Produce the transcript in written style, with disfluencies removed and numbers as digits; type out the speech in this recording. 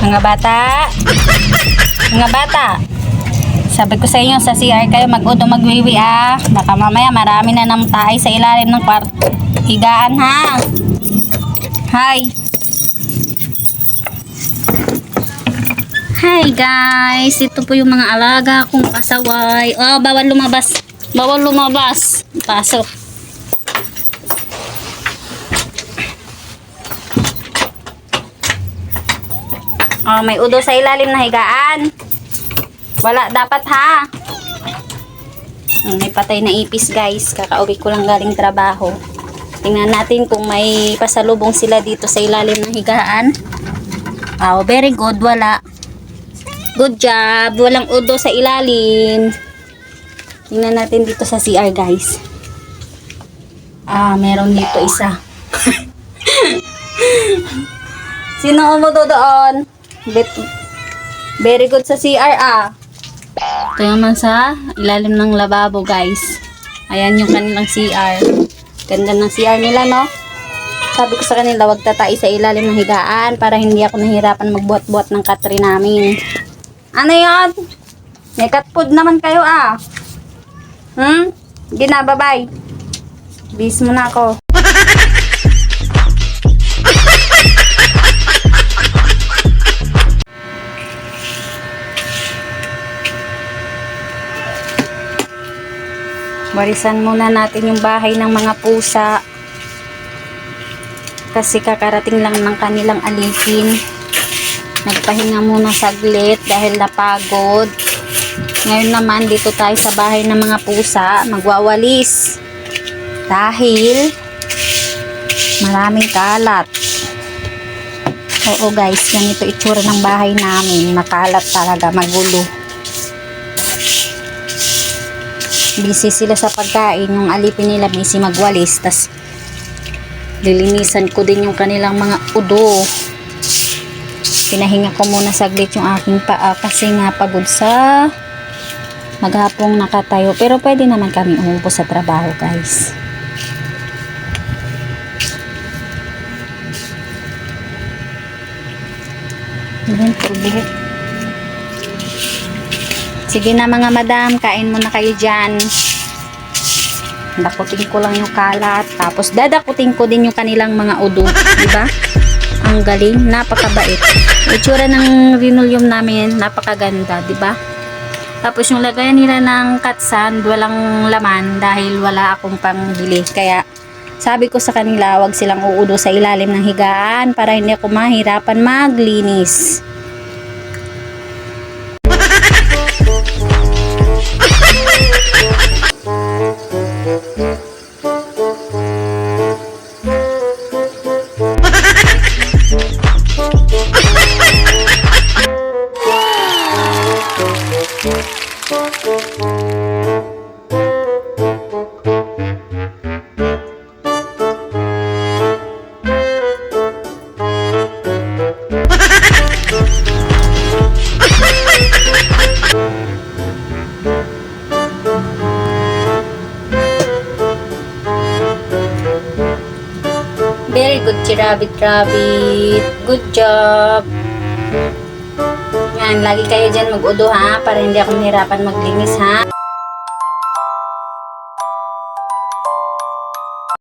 Mga bata. Mga bata. Sabi ko sa inyo, sa CR kayo mag-udo magwiwi ah. Baka mamaya marami na ng tae sa ilalim ng higaan ha. Hi. Hi guys. Ito po yung mga alaga kong pasaway. Oh, bawal lumabas. Bawal lumabas. Pasok. Oh, may udo sa ilalim na higaan. Wala dapat ha. May patay na ipis guys. Kakauwi ko lang galing trabaho. Tingnan natin kung may pasalubong sila dito sa ilalim ng higaan. Oh, very good. Wala. Good job. Walang udo sa ilalim. Tingnan natin dito sa CR guys. Ah, meron dito isa. Sino umudo doon? Very good sa CR ah. Ito naman sa ilalim ng lababo guys. Ayan yung kanilang CR. Ganda ng CR nila no. Sabi ko sa kanila wag tatay sa ilalim ng higaan para hindi ako nahirapan magbuhat-buhat ng katri namin. Ano yun? May cat food naman kayo ah. Gina, bye-bye. Bis mo na ako. Barisan muna natin yung bahay ng mga pusa. Kasi kakarating lang ng kanilang alipin. Nagpahinga muna saglit dahil napagod. Ngayon naman dito tayo sa bahay ng mga pusa. Magwawalis. Dahil maraming kalat. Oo guys, ganito itsura ng bahay namin. Makalat talaga, magulo. Busy sila sa pagkain, yung alipin nila busy magwalis, tas lilinisan ko din yung kanilang mga udo. Pinahinga ko muna saglit yung aking paa kasi nga pagod sa maghapong nakatayo, pero pwede naman kami umupo sa trabaho guys. Sige na mga madam, kain muna kayo dyan. Dakutin ko lang yung kalat. Tapos dadakutin ko din yung kanilang mga udo. Diba? Ang galing. Napakabait. Itsura ng linoleum namin, napakaganda. Diba? Tapos yung lagayan nila ng cat sand, walang laman dahil wala akong pangbili. Kaya sabi ko sa kanila, wag silang uudo sa ilalim ng higaan para hindi ako mahirapan maglinis. Very good si Rabbit. Good job. Yan, lagi kayo dyan mag-udo ha, para hindi ako nahirapan maglinis ha.